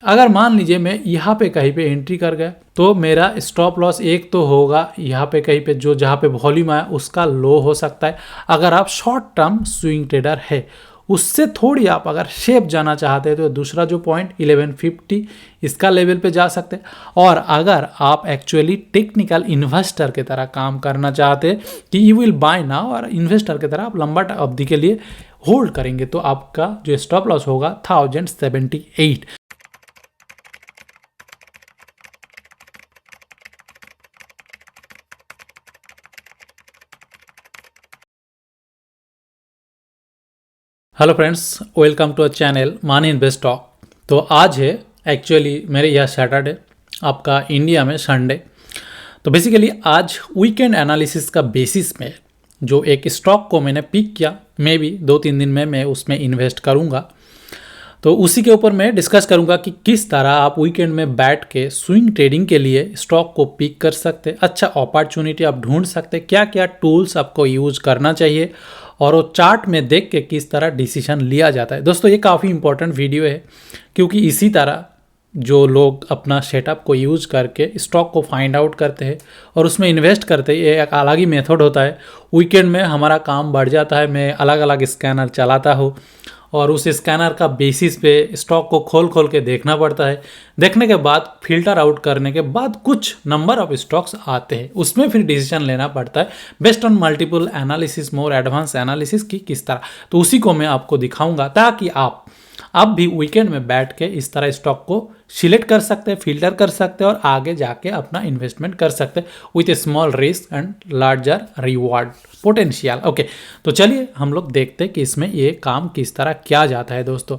अगर मान लीजिए मैं यहाँ पे कहीं पे एंट्री कर गया तो मेरा स्टॉप लॉस एक तो होगा यहाँ पे कहीं पे जो जहाँ पे वॉल्यूम आया उसका लो हो सकता है। अगर आप शॉर्ट टर्म स्विंग ट्रेडर है, उससे थोड़ी आप अगर शेप जाना चाहते हैं तो दूसरा जो पॉइंट 1150 इसका लेवल पे जा सकते हैं। और अगर आप एक्चुअली टेक्निकल इन्वेस्टर की तरह काम करना चाहते हैं कि यू विल बाय नाउ और इन्वेस्टर की तरह आप लंबा अवधि के लिए होल्ड करेंगे, तो आपका जो स्टॉप लॉस होगा 1078। Hello friends, welcome to a channel Money Invest Talk. तो आज है एक्चुअली मेरे यहाँ सैटरडे, आपका इंडिया में संडे। तो बेसिकली आज वीकेंड एनालिसिस का बेसिस में जो एक स्टॉक को मैंने पिक किया, मे बी 2-3 दिन में मैं उसमें इन्वेस्ट करूँगा। तो उसी के ऊपर मैं डिस्कस करूंगा कि किस तरह आप वीकेंड में बैठ के स्विंग ट्रेडिंग के लिए स्टॉक को पिक कर सकते हैं, अच्छा अपॉर्चुनिटी आप ढूंढ सकते हैं, क्या क्या टूल्स आपको यूज करना चाहिए और वो चार्ट में देख के किस तरह डिसीजन लिया जाता है। दोस्तों ये काफ़ी इंपॉर्टेंट वीडियो है, क्योंकि इसी तरह जो लोग अपना सेटअप को यूज करके स्टॉक को फाइंड आउट करते हैं और उसमें इन्वेस्ट करते हैं, ये एक अलग ही मेथड होता है। वीकेंड में हमारा काम बढ़ जाता है, मैं अलग अलग स्कैनर चलाता हूँ और उस स्कैनर का बेसिस पे स्टॉक को खोल खोल के देखना पड़ता है। देखने के बाद फिल्टर आउट करने के बाद कुछ नंबर ऑफ स्टॉक्स आते हैं, उसमें फिर डिसीजन लेना पड़ता है based on multiple analysis, more advance analysis की किस तरह। तो उसी को मैं आपको दिखाऊंगा ताकि आप भी वीकेंड में बैठ के इस तरह स्टॉक को सिलेक्ट कर सकते हैं, फिल्टर कर सकते हैं और आगे जाके अपना इन्वेस्टमेंट कर सकते हैं with A small risk and larger reward potential. Okay, तो चलिए हम लोग देखते हैं कि इसमें ये काम किस तरह किया जाता है दोस्तों।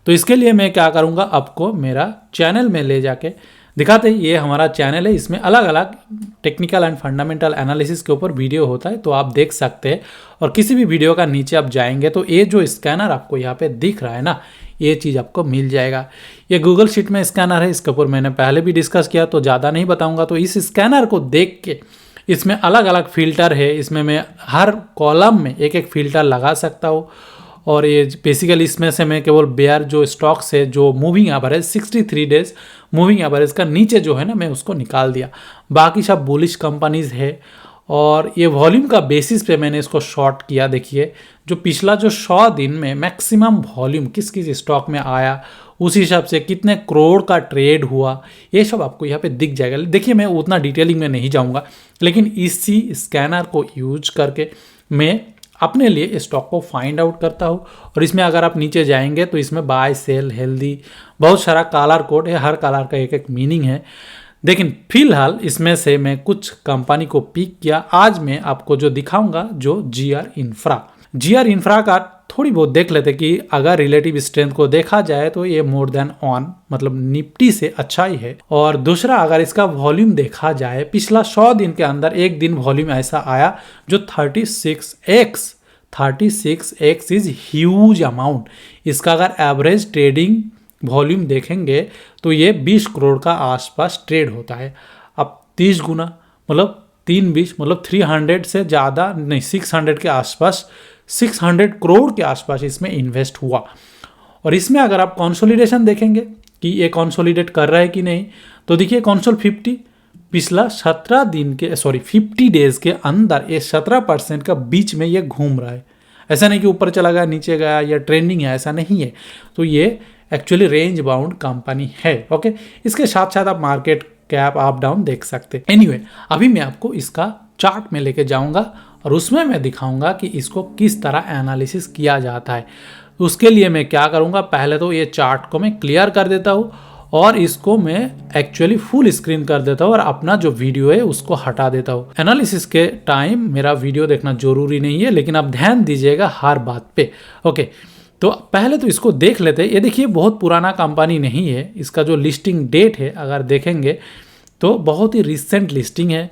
तो इसके लिए मैं क्या करूँगा, आपको मेरा चैनल में ले जाके दिखाते हैं। ये हमारा चैनल है, इसमें अलग अलग टेक्निकल एंड फंडामेंटल एनालिसिस के ऊपर वीडियो होता है, तो आप देख सकते हैं। और किसी भी वीडियो का नीचे आप जाएंगे तो ये जो स्कैनर आपको यहाँ पे दिख रहा है ना, ये चीज़ आपको मिल जाएगा। ये गूगल शीट में स्कैनर है, इसके ऊपर मैंने पहले भी डिस्कस किया तो ज़्यादा नहीं बताऊँगा। तो इस स्कैनर को देख के इसमें अलग अलग फ़िल्टर है, इसमें मैं हर कॉलम में एक एक फ़िल्टर लगा सकता हूँ। और ये बेसिकली इसमें से मैं केवल बेयर जो स्टॉक्स है, जो moving average 63 days moving average का नीचे जो है ना, मैं उसको निकाल दिया। बाकी सब बुलिश कंपनीज है और ये वॉल्यूम का बेसिस पे मैंने इसको शॉर्ट किया। देखिए जो पिछला जो 100 दिन में मैक्सिमम वॉल्यूम किस किस स्टॉक में आया, उस हिसाब से कितने करोड़ का ट्रेड हुआ, ये सब आपको यहाँ पे दिख जाएगा। देखिए मैं उतना डिटेलिंग में नहीं जाऊँगा, लेकिन इसी स्कैनर को यूज करके मैं अपने लिए स्टॉक को फाइंड आउट करता हूँ। और इसमें अगर आप नीचे जाएंगे तो इसमें बाय सेल हेल्दी बहुत सारा कलर कोड है, हर कलर का एक एक मीनिंग है। लेकिन फिलहाल इसमें से मैं कुछ कंपनी को पिक किया। आज मैं आपको जो दिखाऊंगा जो जीआर इंफ्रा का थोड़ी बहुत देख लेते कि अगर रिलेटिव स्ट्रेंथ को देखा जाए तो ये मोर देन ऑन मतलब निफ्टी से अच्छा ही है। और दूसरा अगर इसका वॉल्यूम देखा जाए, पिछला 100 दिन के अंदर एक दिन वॉल्यूम ऐसा आया जो 36x इज ह्यूज अमाउंट। इसका अगर एवरेज ट्रेडिंग वॉल्यूम देखेंगे तो ये 20 करोड़ का आसपास ट्रेड होता है। अब 30 गुना मतलब 320 मतलब 300 से ज़्यादा नहीं, 600 के आसपास, 600 करोड़ के आसपास इसमें इन्वेस्ट हुआ। और इसमें अगर आप कंसोलिडेशन देखेंगे कि ये कंसोलिडेट कर रहा है कि नहीं, तो देखिए कंसोल 50 पिछला 50 डेज के अंदर ये 17% का बीच में ये घूम रहा है। ऐसा नहीं कि ऊपर चला गया नीचे गया या ट्रेंडिंग है, ऐसा नहीं है। तो ये एक्चुअली रेंज बाउंड कंपनी है। ओके, इसके साथ साथ आप मार्केट कैप अप डाउन देख सकते हैं। एनीवे, अभी मैं आपको इसका चार्ट में लेके जाऊंगा और उसमें मैं दिखाऊंगा कि इसको किस तरह एनालिसिस किया जाता है। उसके लिए मैं क्या करूंगा, पहले तो ये चार्ट को मैं क्लियर कर देता हूँ और इसको मैं एक्चुअली फुल स्क्रीन कर देता हूँ और अपना जो वीडियो है उसको हटा देता हूँ। एनालिसिस के टाइम मेरा वीडियो देखना जरूरी नहीं है, लेकिन आप ध्यान दीजिएगा हर बात पे। ओके, तो पहले तो इसको देख लेते हैं। ये देखिए बहुत पुराना कंपनी नहीं है, इसका जो लिस्टिंग डेट है अगर देखेंगे तो बहुत ही रिसेंट लिस्टिंग है।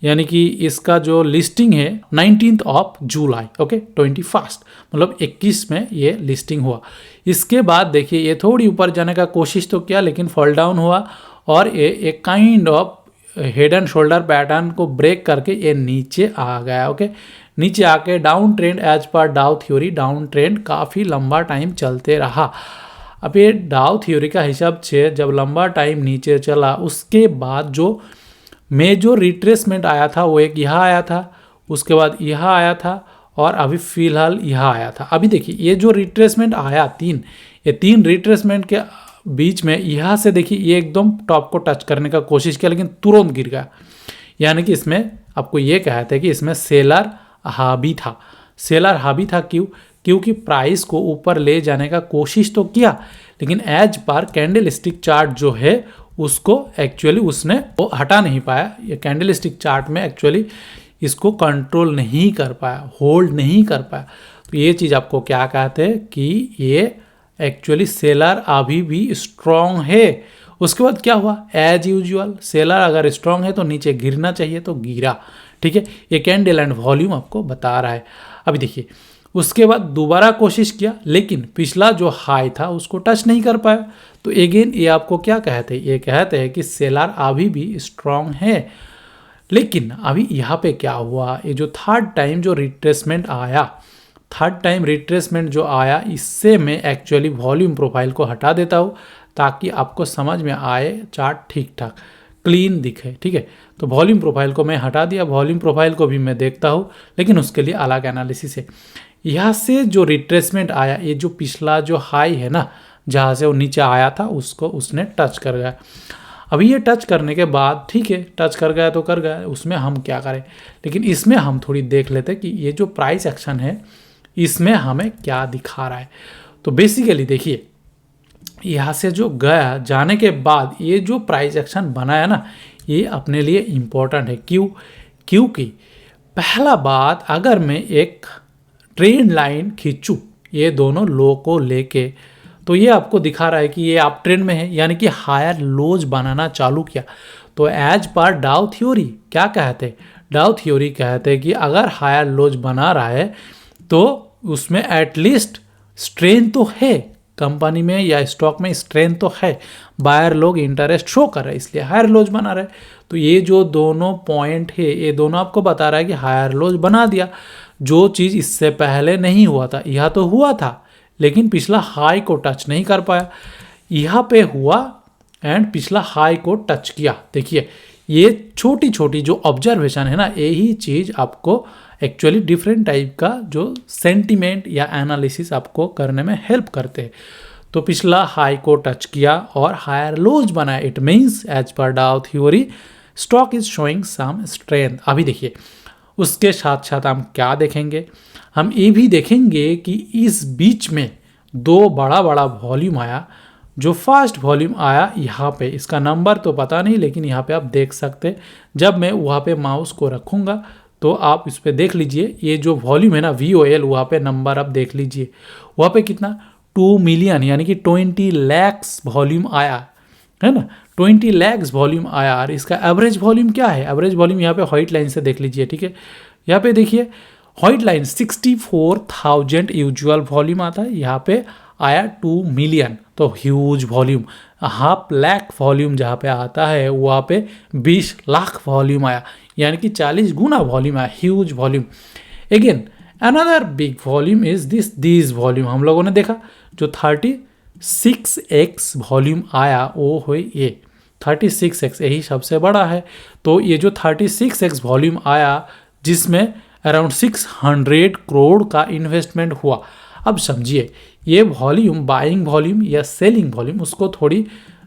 यानी कि इसका जो लिस्टिंग है 19 जुलाई, ओके 21 मतलब 21 में ये लिस्टिंग हुआ। इसके बाद देखिए ये थोड़ी ऊपर जाने का कोशिश तो किया, लेकिन फॉल डाउन हुआ और ये एक kind of head and shoulder pattern को ब्रेक करके ये नीचे आ गया। ओके, नीचे आके down trend as per Dow theory down trend काफ़ी लंबा टाइम चलते रहा। अब ये डाउ थ्योरी का हिसाब से जब लंबा टाइम नीचे चला उसके बाद जो मेजर रिट्रेसमेंट आया था वो एक यहाँ आया था, उसके बाद यहाँ आया था और अभी फिलहाल यहाँ आया था। अभी देखिए ये जो रिट्रेसमेंट आया ये तीन रिट्रेसमेंट के बीच में यहाँ से देखिए ये एकदम टॉप को टच करने का कोशिश किया लेकिन तुरंत गिर गया। यानी कि इसमें आपको ये कहते हैं कि इसमें सेलर हावी था। सेलर हावी था क्योंकि प्राइस को ऊपर ले जाने का कोशिश तो किया लेकिन as per candle stick chart जो है उसको एक्चुअली उसने वो हटा नहीं पाया। ये कैंडल स्टिक चार्ट में एक्चुअली इसको कंट्रोल नहीं कर पाया, होल्ड नहीं कर पाया। तो ये चीज़ आपको क्या कहते हैं कि ये एक्चुअली सेलर अभी भी स्ट्रॉन्ग है। उसके बाद क्या हुआ, एज यूजुअल सेलर अगर स्ट्रॉन्ग है तो नीचे गिरना चाहिए तो गिरा। ठीक है, ये कैंडल एंड वॉल्यूम आपको बता रहा है। अभी देखिए उसके बाद दोबारा कोशिश किया लेकिन पिछला जो हाई था उसको टच नहीं कर पाया। तो अगेन ये आपको क्या कहते हैं, ये कहते हैं कि सेलर अभी भी स्ट्रॉन्ग है। लेकिन अभी यहाँ पे क्या हुआ, ये जो थर्ड टाइम जो रिट्रेसमेंट आया, थर्ड टाइम रिट्रेसमेंट जो आया इससे मैं एक्चुअली वॉल्यूम प्रोफाइल को हटा देता हूँ ताकि आपको समझ में आए, चार्ट ठीक ठाक क्लीन दिखे। ठीक है, तो वॉल्यूम प्रोफाइल को मैं हटा दिया, वॉल्यूम प्रोफाइल को भी मैं देखता हूँ लेकिन उसके लिए अलग एनालिसिस है। यहाँ से जो रिट्रेसमेंट आया, ये जो पिछला जो हाई है ना जहाँ से वो नीचे आया था उसको उसने टच कर गया। अभी ये टच करने के बाद ठीक है, टच कर गया तो कर गया, उसमें हम क्या करें। लेकिन इसमें हम थोड़ी देख लेते कि ये जो प्राइस एक्शन है इसमें हमें क्या दिखा रहा है। तो बेसिकली देखिए यहाँ से जो गया जाने के बाद ये जो प्राइस एक्शन बनाया ना ये अपने लिए इम्पोर्टेंट है। क्योंकि पहला बात, अगर मैं एक ट्रेंड लाइन खींचूँ ये दोनों लो को लेके तो ये आपको दिखा रहा है कि ये अप ट्रेंड में है, यानी कि हायर लोज बनाना चालू किया। तो एज पर डाउ थ्योरी क्या कहते हैं, डाउ थ्योरी कहते हैं कि अगर हायर लोज बना रहा है तो उसमें एटलीस्ट स्ट्रेंथ तो है, कंपनी में या स्टॉक में स्ट्रेंथ तो है, बायर लोग इंटरेस्ट शो कर रहे हैं इसलिए हायर लोज बना रहे। तो ये जो दोनों पॉइंट है ये दोनों आपको बता रहा है कि हायर लोज बना दिया, जो चीज़ इससे पहले नहीं हुआ था। यह तो हुआ था लेकिन पिछला हाई को टच नहीं कर पाया, यहाँ पे हुआ एंड पिछला हाई को टच किया। देखिए ये छोटी छोटी जो ऑब्जर्वेशन है ना यही चीज़ आपको एक्चुअली डिफरेंट टाइप का जो सेंटीमेंट या एनालिसिस आपको करने में हेल्प करते हैं। तो पिछला हाई को टच किया और हायर लोज बनाया, it means as per Dow theory stock is showing some strength. अभी देखिए उसके साथ साथ हम क्या देखेंगे, हम ये भी देखेंगे कि इस बीच में दो बड़ा बड़ा वॉल्यूम आया। जो फर्स्ट वॉल्यूम आया यहाँ पे, इसका नंबर तो पता नहीं लेकिन यहाँ पे आप देख सकते, जब मैं वहाँ पे माउस को रखूँगा तो आप इस पर देख लीजिए ये जो वॉल्यूम है ना VOL, वहाँ पे नंबर आप देख लीजिए, वहाँ पे कितना 2 मिलियन यानी कि 20 lakhs वॉल्यूम आया है ना, 20 lakhs वॉल्यूम आया। और इसका एवरेज वॉल्यूम क्या है, एवरेज वॉल्यूम यहाँ पे व्हाइट लाइन से देख लीजिए। ठीक है, यहाँ पे देखिए व्हाइट लाइन 64,000 यूजुअल वॉल्यूम आता है, यहाँ पे आया 2 मिलियन, तो ह्यूज वॉल्यूम। 1/2 लाख वॉल्यूम जहाँ पे आता है वहाँ पे 20 लाख वॉल्यूम आया, यानी कि 40 गुना वॉल्यूम आया, huge volume. Again another big volume is this volume हम लोगों ने देखा जो 36x वॉल्यूम आया, वो हुई ये 36x, यही सबसे बड़ा है। तो ये जो 36x वॉल्यूम आया जिसमें अराउंड 600 करोड़ का इन्वेस्टमेंट हुआ। अब समझिए ये वॉल्यूम बाइंग वॉल्यूम या सेलिंग वॉल्यूम, उसको थोड़ी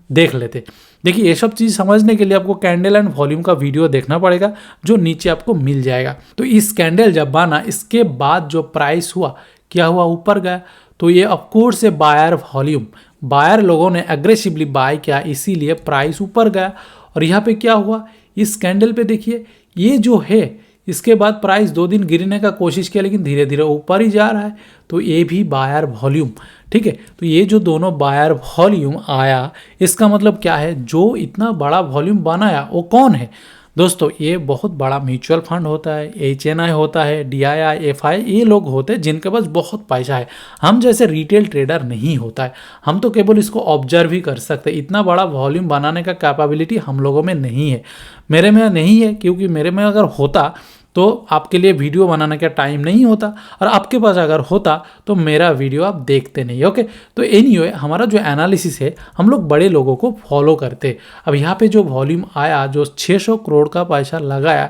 देख लेते। देखिए ये सब चीज़ समझने के लिए आपको कैंडल एंड वॉल्यूम का वीडियो देखना पड़ेगा जो नीचे आपको मिल जाएगा। तो इस कैंडल जब बना इसके बाद जो प्राइस हुआ क्या हुआ, ऊपर गया। तो ये ऑफकोर्स है बायर वॉल्यूम, बायर लोगों ने एग्रेसिवली बाय किया इसीलिए प्राइस ऊपर गया। और यहाँ पे क्या हुआ, इस कैंडल पे देखिए ये जो है इसके बाद प्राइस 2 दिन गिरने का कोशिश किया लेकिन धीरे धीरे ऊपर ही जा रहा है, तो ये भी बायर वॉल्यूम। ठीक है, तो ये जो दोनों बायर वॉल्यूम आया इसका मतलब क्या है, जो इतना बड़ा वॉल्यूम बनाया वो कौन है दोस्तों, ये बहुत बड़ा म्यूचुअल फंड होता है, HNI होता है, DII, FI, ये लोग होते हैं जिनके पास बहुत पैसा है। हम जैसे रिटेल ट्रेडर नहीं होता है, हम तो केवल इसको ऑब्जर्व ही कर सकते हैं। इतना बड़ा वॉल्यूम बनाने का कैपेबिलिटी हम लोगों में नहीं है, मेरे में नहीं है, क्योंकि मेरे में अगर होता तो आपके लिए वीडियो बनाने का टाइम नहीं होता, और आपके पास अगर होता तो मेरा वीडियो आप देखते नहीं। ओके, तो एनीवे हमारा जो एनालिसिस है हम लोग बड़े लोगों को फॉलो करते। अब यहाँ पे जो वॉल्यूम आया, जो 600 करोड़ का पैसा लगाया,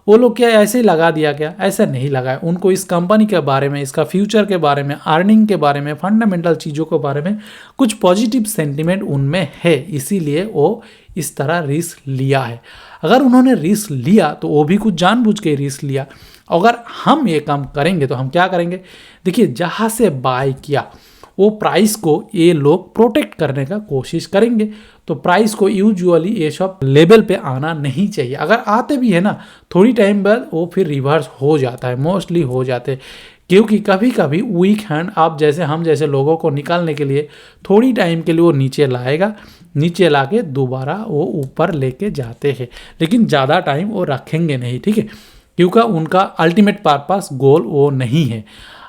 वो लोग क्या ऐसे ही लगा दिया क्या? ऐसा नहीं लगाया। उनको इस कंपनी के बारे में, इसका फ्यूचर के बारे में, अर्निंग के बारे में, फंडामेंटल चीज़ों के बारे में कुछ पॉजिटिव सेंटिमेंट उनमें है, इसीलिए वो इस तरह रिस्क लिया है। अगर उन्होंने रिस्क लिया तो वो भी कुछ जानबूझ के रिस्क लिया। अगर हम ये काम करेंगे तो हम क्या करेंगे? देखिए, जहाँ से बाय किया वो प्राइस को ये लोग प्रोटेक्ट करने का कोशिश करेंगे, तो प्राइस को यूजुअली ये सब लेवल पे आना नहीं चाहिए। अगर आते भी है ना, थोड़ी टाइम बाद वो फिर रिवर्स हो जाता है, मोस्टली हो जाते हैं, क्योंकि कभी कभी वीक हैंड आप जैसे हम जैसे लोगों को निकालने के लिए थोड़ी टाइम के लिए वो नीचे लाएगा, नीचे ला के दोबारा वो ऊपर लेके जाते हैं, लेकिन ज़्यादा टाइम वो रखेंगे नहीं, ठीक है, क्योंकि उनका अल्टीमेट पर्पस गोल वो नहीं है।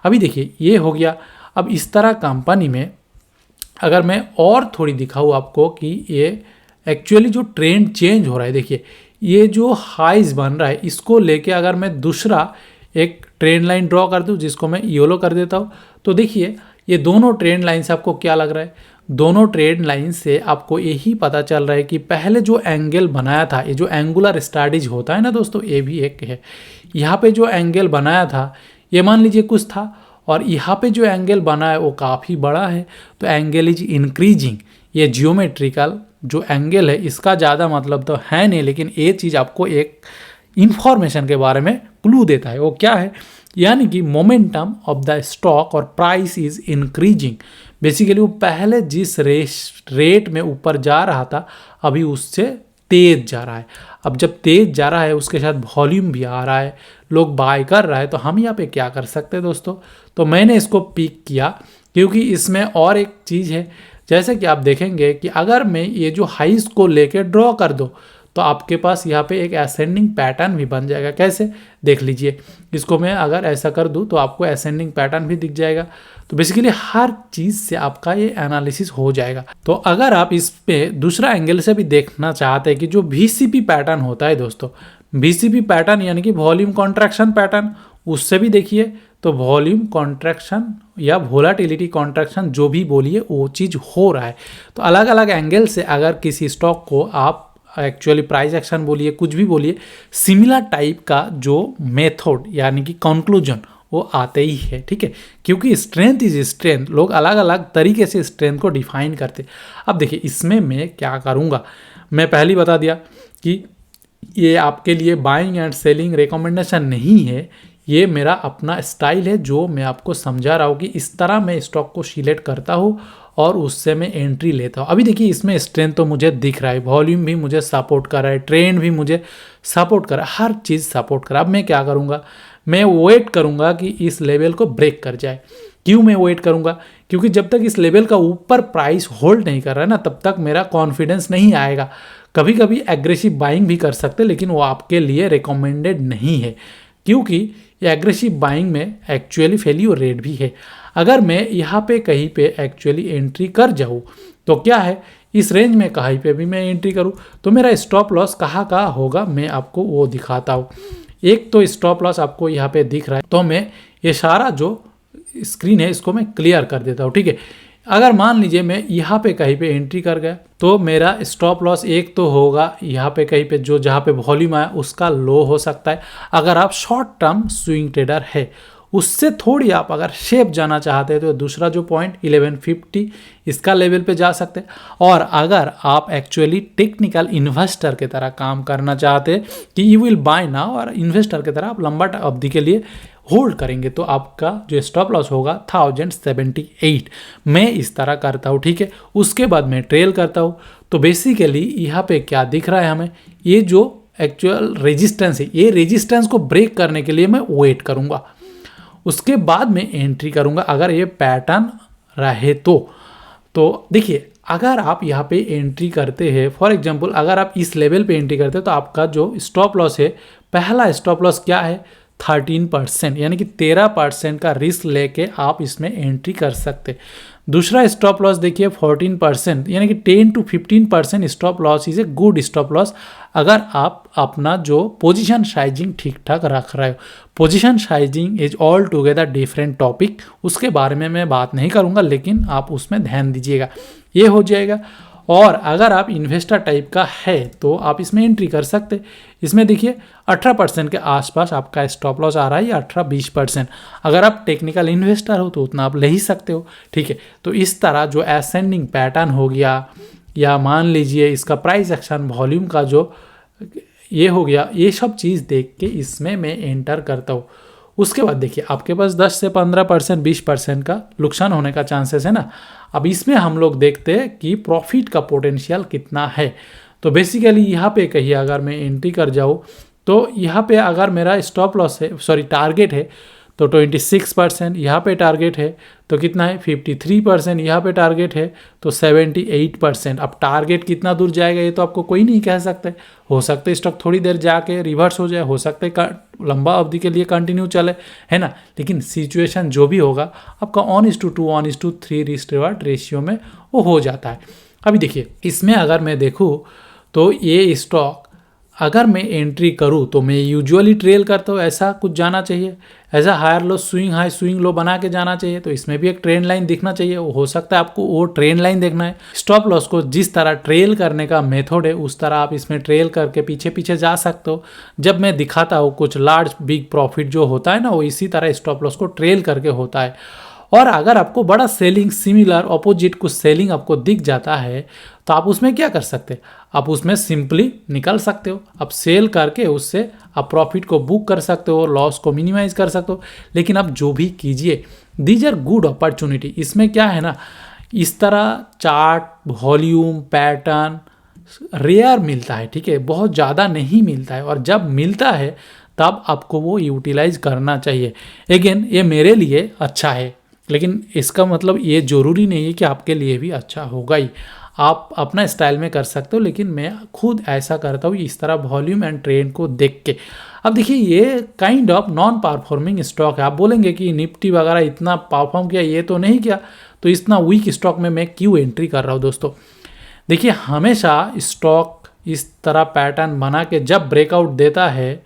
अभी देखिए ये हो गया। अब इस तरह कंपनी में अगर मैं और थोड़ी दिखाऊँ आपको कि ये एक्चुअली जो ट्रेंड चेंज हो रहा है, देखिए ये जो हाइज बन रहा है, इसको लेके अगर मैं दूसरा एक ट्रेंड लाइन ड्रॉ कर दूँ, जिसको मैं योलो कर देता हूँ, तो देखिए ये दोनों ट्रेंड लाइन से आपको क्या लग रहा है? दोनों ट्रेंड लाइन से आपको यही पता चल रहा है कि पहले जो एंगल बनाया था, ये जो एंगुलर स्टडीज होता है ना दोस्तों, ये भी एक है। यहाँ पे जो एंगल बनाया था ये मान लीजिए कुछ था, और यहाँ पे जो एंगल बना है वो काफ़ी बड़ा है, तो एंगल इज इंक्रीजिंग। ये जियोमेट्रिकल जो एंगल है इसका ज़्यादा मतलब तो है नहीं, लेकिन ये चीज़ आपको एक इंफॉर्मेशन के बारे में क्लू देता है। वो क्या है? यानी कि मोमेंटम ऑफ द स्टॉक और प्राइस इज इंक्रीजिंग। बेसिकली वो पहले जिस रेट में ऊपर जा रहा था अभी उससे तेज जा रहा है। अब जब तेज जा रहा है उसके साथ वॉल्यूम भी आ रहा है, लोग बाय कर रहा है, तो हम यहाँ पे क्या कर सकते हैं दोस्तों? तो मैंने इसको पिक किया क्योंकि इसमें और एक चीज़ है, जैसे कि आप देखेंगे कि अगर मैं ये जो हाइज को लेके ड्रॉ कर दूँ तो आपके पास यहाँ पे एक असेंडिंग पैटर्न भी बन जाएगा। कैसे? देख लीजिए, इसको मैं अगर ऐसा कर दूँ तो आपको असेंडिंग पैटर्न भी दिख जाएगा। तो बेसिकली हर चीज़ से आपका ये एनालिसिस हो जाएगा। तो अगर आप इस पे दूसरा एंगल से भी देखना चाहते हैं कि जो VCP पैटर्न होता है दोस्तों, VCP पैटर्न यानी कि वॉल्यूम कॉन्ट्रैक्शन पैटर्न, उससे भी देखिए तो वॉल्यूम कॉन्ट्रैक्शन या वोलाटिलिटी कॉन्ट्रैक्शन जो भी बोलिए वो चीज़ हो रहा है। तो अलग अलग एंगल से अगर किसी स्टॉक को आप एक्चुअली प्राइस एक्शन बोलिए, कुछ भी बोलिए, सिमिलर टाइप का जो मेथड यानी कि कंक्लूजन वो आते ही है, ठीक है, क्योंकि स्ट्रेंथ इज स्ट्रेंथ। लोग अलग अलग तरीके से स्ट्रेंथ को डिफाइन करते। अब देखिए इसमें मैं क्या करूँगा, मैं पहले ही बता दिया कि ये आपके लिए बाइंग एंड सेलिंग रिकमेंडेशन नहीं है, ये मेरा अपना स्टाइल है जो मैं आपको समझा रहा हूँ कि इस तरह मैं स्टॉक को सिलेक्ट करता हूँ और उससे मैं एंट्री लेता हूँ। अभी देखिए इसमें स्ट्रेंथ तो मुझे दिख रहा है, वॉल्यूम भी मुझे सपोर्ट कर रहा है, ट्रेंड भी मुझे सपोर्ट कर रहा है, हर चीज़ सपोर्ट कर रहा है। अब मैं क्या करूँगा? मैं वेट करूँगा कि इस लेवल को ब्रेक कर जाए। क्यों मैं वेट करूँगा? क्योंकि जब तक इस लेवल का ऊपर प्राइस होल्ड नहीं कर रहा है ना, तब तक मेरा कॉन्फिडेंस नहीं आएगा। कभी कभी एग्रेसिव बाइंग भी कर सकते, लेकिन वो आपके लिए रिकमेंडेड नहीं है, क्योंकि ये एग्रेसिव बाइंग में एक्चुअली फेल्यूर रेट भी है। अगर मैं यहाँ पे कहीं पे एक्चुअली एंट्री कर जाऊँ तो क्या है, इस रेंज में कहीं पे भी मैं एंट्री करूँ तो मेरा स्टॉप लॉस कहाँ होगा मैं आपको वो दिखाता हूँ। एक तो स्टॉप लॉस आपको यहाँ पे दिख रहा है, तो मैं ये सारा जो स्क्रीन है इसको मैं क्लियर कर देता हूँ, ठीक है। अगर मान लीजिए मैं यहाँ पे कहीं पे एंट्री कर गया तो मेरा स्टॉप लॉस एक तो होगा यहाँ पे कहीं पे जो जहाँ पे वॉल्यूम आया उसका लो हो सकता है। अगर आप शॉर्ट टर्म स्विंग ट्रेडर है, उससे थोड़ी आप अगर शेप जाना चाहते हैं तो दूसरा जो पॉइंट 1150 इसका लेवल पे जा सकते हैं। और अगर आप एक्चुअली टेक्निकल इन्वेस्टर की तरह काम करना चाहते हैं कि यू विल बाय नाउ, और इन्वेस्टर की तरह आप लंबा अवधि के लिए होल्ड करेंगे, तो आपका जो स्टॉप लॉस होगा 1078। मैं इस तरह करता हूँ, ठीक है। उसके बाद मैं ट्रेल करता हूँ। तो बेसिकली यहाँ पे क्या दिख रहा है हमें, ये जो एक्चुअल रेजिस्टेंस है, ये रेजिस्टेंस को ब्रेक करने के लिए मैं वेट करूँगा, उसके बाद मैं एंट्री करूँगा अगर ये पैटर्न रहे तो देखिए अगर आप यहाँ पे एंट्री करते हैं, फॉर एग्जांपल अगर आप इस लेवल पे एंट्री करते हैं तो आपका जो स्टॉप लॉस है, पहला स्टॉप लॉस क्या है 13%, यानी कि 13% का रिस्क लेके आप इसमें एंट्री कर सकते। दूसरा स्टॉप लॉस देखिए 14%, यानी कि 10 to 15% stop loss is a good stop loss अगर आप अपना जो पोजीशन साइजिंग ठीक ठाक रख रहे हो। Position sizing is all together different topic, उसके बारे में मैं बात नहीं करूँगा, लेकिन आप उसमें ध्यान दीजिएगा, ये हो जाएगा। और अगर आप इन्वेस्टर टाइप का है तो आप इसमें एंट्री कर सकते। इसमें देखिए 18% के आसपास आपका स्टॉप लॉस आ रहा है, या 18-20%। अगर आप टेक्निकल इन्वेस्टर हो तो उतना आप ले ही सकते हो, ठीक है। तो इस तरह जो असेंडिंग पैटर्न हो गया, या मान लीजिए इसका प्राइस एक्शन वॉल्यूम का जो ये हो गया, ये सब चीज़ देख के इसमें मैं एंटर करता हूँ। उसके बाद देखिए आपके पास 10 से 15%, 20% का नुकसान होने का चांसेस है ना। अब इसमें हम लोग देखते हैं कि प्रॉफिट का पोटेंशियल कितना है। तो बेसिकली यहाँ पे कहिए अगर मैं एंट्री कर जाऊँ तो यहाँ पे अगर मेरा स्टॉप लॉस है, सॉरी टारगेट है तो 26%, यहाँ पे टारगेट है तो कितना है 53%, यहाँ पे टारगेट है तो 78%। अब टारगेट कितना दूर जाएगा ये तो आपको कोई नहीं कह सकते। हो सकता है स्टॉक थोड़ी देर जाके रिवर्स हो जाए, हो सकता है लंबा अवधि के लिए कंटिन्यू चले, है ना। लेकिन सिचुएशन जो भी होगा आपका 1:2, 1:3 रिस्क रिवार्ड रेशियो में वो हो जाता है। अभी देखिए इसमें अगर मैं देखूँ तो ये स्टॉक अगर मैं एंट्री करूँ तो मैं यूजुअली ट्रेल करता हूँ, ऐसा कुछ जाना चाहिए, ऐसा higher low swing high swing low बना के जाना चाहिए। तो इसमें भी एक ट्रेंड लाइन दिखना चाहिए, हो सकता है आपको वो ट्रेंड लाइन देखना है। स्टॉप लॉस को जिस तरह ट्रेल करने का मेथड है उस तरह आप इसमें ट्रेल करके पीछे पीछे जा सकते हो। जब मैं दिखाता हूँ कुछ लार्ज बिग प्रॉफिट जो होता है ना, वो इसी तरह स्टॉप लॉस को ट्रेल करके होता है। और अगर आपको बड़ा सेलिंग सिमिलर ऑपोजिट कुछ सेलिंग आपको दिख जाता है तो आप उसमें क्या कर सकते हैं, आप उसमें सिंपली निकल सकते हो। आप सेल करके उससे आप प्रॉफिट को बुक कर सकते हो, लॉस को मिनिमाइज कर सकते हो। लेकिन आप जो भी कीजिए, दीज आर गुड अपॉर्चुनिटी। इसमें क्या है ना, इस तरह चार्ट वॉल्यूम पैटर्न रेयर मिलता है, ठीक है, बहुत ज़्यादा नहीं मिलता है। और जब मिलता है तब आपको वो यूटिलाइज करना चाहिए। अगेन ये मेरे लिए अच्छा है, लेकिन इसका मतलब ये ज़रूरी नहीं है कि आपके लिए भी अच्छा होगा ही। आप अपना स्टाइल में कर सकते हो, लेकिन मैं खुद ऐसा करता हूँ इस तरह वॉल्यूम एंड ट्रेंड को देख के। अब देखिए ये kind of non performing stock है। आप बोलेंगे कि निफ्टी वगैरह इतना परफॉर्म किया, ये तो नहीं किया, तो इतना वीक स्टॉक में मैं क्यों एंट्री कर रहा हूँ। दोस्तों देखिए हमेशा स्टॉक इस तरह पैटर्न बना के जब ब्रेकआउट देता है,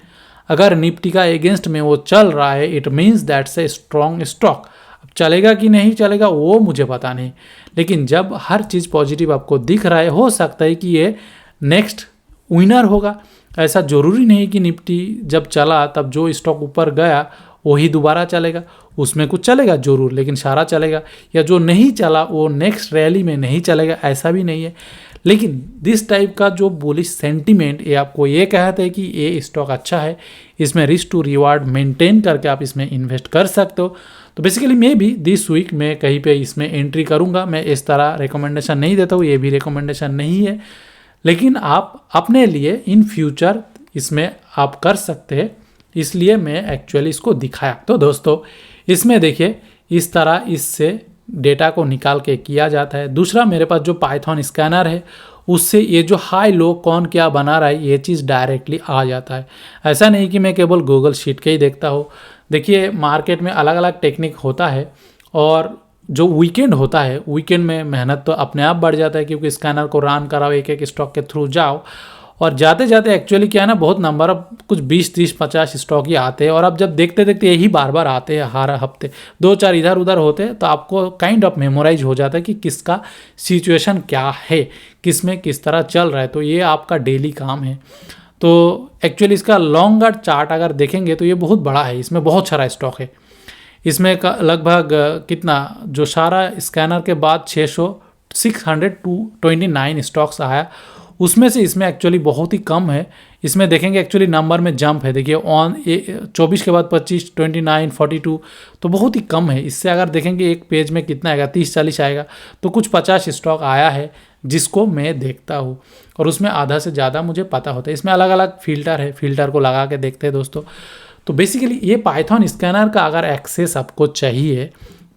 अगर निफ्टी का अगेंस्ट में वो चल रहा है, it means that's a strong stock. अब चलेगा कि नहीं चलेगा वो मुझे पता नहीं, लेकिन जब हर चीज़ पॉजिटिव आपको दिख रहा है, हो सकता है कि ये नेक्स्ट विनर होगा। ऐसा ज़रूरी नहीं कि निफ्टी जब चला तब जो स्टॉक ऊपर गया वही दोबारा चलेगा, उसमें कुछ चलेगा जरूर, लेकिन सारा चलेगा। या जो नहीं चला वो नेक्स्ट रैली में नहीं चलेगा, ऐसा भी नहीं है। लेकिन दिस टाइप का जो बुलिश सेंटीमेंट ये आपको ये कहता है कि ये स्टॉक अच्छा है, इसमें रिस्क टू रिवार्ड मेंटेन करके आप इसमें इन्वेस्ट कर सकते हो। तो बेसिकली मैं भी दिस वीक में कहीं पे इसमें एंट्री करूंगा। मैं इस तरह रिकमेंडेशन नहीं देता हूँ, ये भी रिकमेंडेशन नहीं है, लेकिन आप अपने लिए इन फ्यूचर इसमें आप कर सकते हैं, इसलिए मैं एक्चुअली इसको दिखाया। तो दोस्तों इसमें देखिए इस तरह इससे डेटा को निकाल के किया जाता है। दूसरा मेरे पास जो पाइथन स्कैनर है उससे ये जो हाई लो कौन क्या बना रहा है ये चीज़ डायरेक्टली आ जाता है। ऐसा नहीं कि मैं केवल गूगल शीट के ही देखता हूँ। देखिए मार्केट में अलग अलग टेक्निक होता है, और जो वीकेंड होता है वीकेंड में मेहनत तो अपने आप बढ़ जाता है, क्योंकि स्कैनर को रन कराओ, एक एक स्टॉक के थ्रू जाओ, और जाते जाते एक्चुअली क्या है ना, बहुत नंबर अब कुछ 20, 30, 50 स्टॉक ही आते हैं। और अब जब देखते देखते यही बार बार आते हैं, हर हफ्ते 2-4 इधर उधर होते हैं, तो आपको काइंड ऑफ मेमोराइज हो जाता है कि किसका सिचुएशन क्या है, किस में किस तरह चल रहा है। तो ये आपका डेली काम है। तो एक्चुअली इसका लॉन्गर चार्ट अगर देखेंगे तो ये बहुत बड़ा है, इसमें बहुत सारा स्टॉक है। इसमें लगभग कितना जो सारा स्कैनर के बाद 629 स्टॉक्स आया, उसमें से इसमें एक्चुअली बहुत ही कम है। इसमें देखेंगे एक्चुअली नंबर में जंप है, देखिए 24 के बाद 25, 29, 42, तो बहुत ही कम है। इससे अगर देखेंगे एक पेज में कितना आएगा, 30-40 आएगा, तो कुछ 50 स्टॉक आया है जिसको मैं देखता हूँ, और उसमें आधा से ज़्यादा मुझे पता होता है। इसमें अलग अलग फिल्टर है, फिल्टर को लगा के देखते हैं दोस्तों। तो बेसिकली ये पाइथन स्कैनर का अगर एक्सेस आपको चाहिए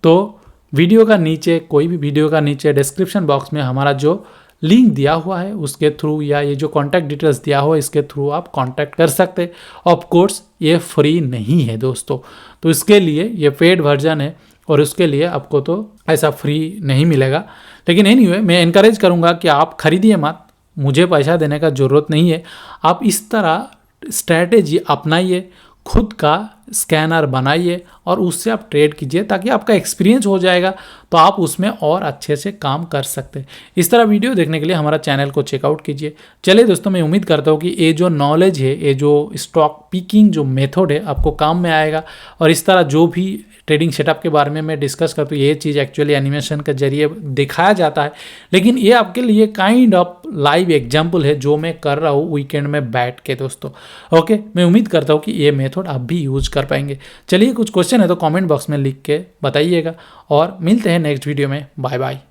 तो वीडियो का नीचे, कोई भी वीडियो का नीचे डिस्क्रिप्शन बॉक्स में हमारा जो लिंक दिया हुआ है उसके थ्रू, या ये जो कॉन्टैक्ट डिटेल्स दिया हुआ है इसके थ्रू आप कॉन्टैक्ट कर सकते हैं। ऑफ कोर्स ये फ्री नहीं है दोस्तों, तो इसके लिए ये पेड वर्जन है और उसके लिए आपको तो ऐसा फ्री नहीं मिलेगा। लेकिन एनीवे मैं इनकरेज करूँगा कि आप खरीदिए मत, मुझे पैसा देने का ज़रूरत नहीं है। आप इस तरह स्ट्रैटेजी अपनाइए, खुद का स्कैनर बनाइए और उससे आप ट्रेड कीजिए, ताकि आपका एक्सपीरियंस हो जाएगा तो आप उसमें और अच्छे से काम कर सकते हैं। इस तरह वीडियो देखने के लिए हमारा चैनल को चेकआउट कीजिए। चलिए दोस्तों, मैं उम्मीद करता हूँ कि ये जो नॉलेज है, ये जो स्टॉक पिकिंग जो मेथड है आपको काम में आएगा। और इस तरह जो भी ट्रेडिंग सेटअप के बारे में मैं डिस्कस करता हूँ, ये चीज़ एक्चुअली एनिमेशन के जरिए दिखाया जाता है, लेकिन ये आपके लिए काइंड ऑफ लाइव एग्जाम्पल है जो मैं कर रहा हूँ वीकेंड में बैठ के दोस्तों। ओके, मैं उम्मीद करता हूँ कि ये मेथड आप भी यूज कर पाएंगे। चलिए, कुछ क्वेश्चन है तो कमेंट बॉक्स में लिख के बताइएगा और मिलते हैं नेक्स्ट वीडियो में। Bye bye.